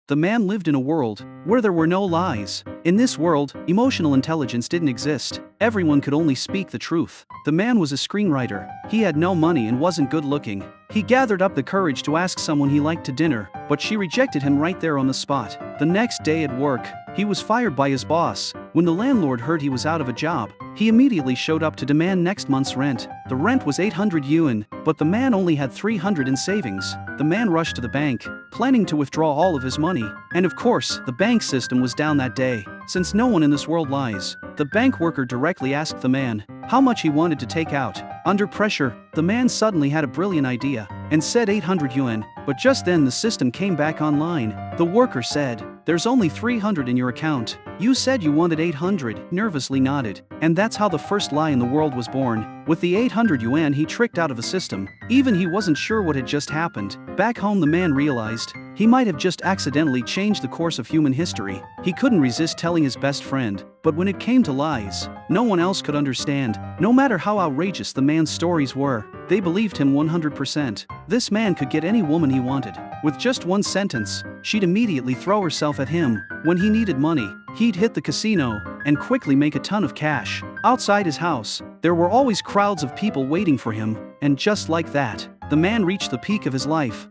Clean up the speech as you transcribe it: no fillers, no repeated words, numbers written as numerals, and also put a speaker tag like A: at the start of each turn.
A: The man lived in a world where there were no lies. In this world, emotional intelligence didn't exist. Everyone could only speak the truth. The man was a screenwriter. He had no money and wasn't good looking. He gathered up the courage to ask someone he liked to dinner, but she rejected him right there on the spot. The next day at work, he was fired by his boss. When the landlord heard he was out of a job, he immediately showed up to demand next month's rent. The rent was 800 yuan, but the man only had 300 in savings. The man rushed to the bank, planning to withdraw all of his money. And of course, the bank system was down that day. Since no one in this world lies, the bank worker directly asked the man how much he wanted to take out. Under pressure, the man suddenly had a brilliant idea and said 800 yuan, but just then the system came back online. The worker said, "There's only 300 in your account. You said you wanted 800, nervously nodded. And that's how the first lie in the world was born. With the 800 yuan he tricked out of the system. Even he wasn't sure what had just happened. Back home the man realized he might have just accidentally changed the course of human history. He couldn't resist telling his best friend, but when it came to lies, no one else could understand. No matter how outrageous the man's stories were, they believed him 100%. This man could get any woman he wanted. With just one sentence, she'd immediately throw herself at him. When he needed money, he'd hit the casino and quickly make a ton of cash. Outside his house, there were always crowds of people waiting for him, and just like that, the man reached the peak of his life.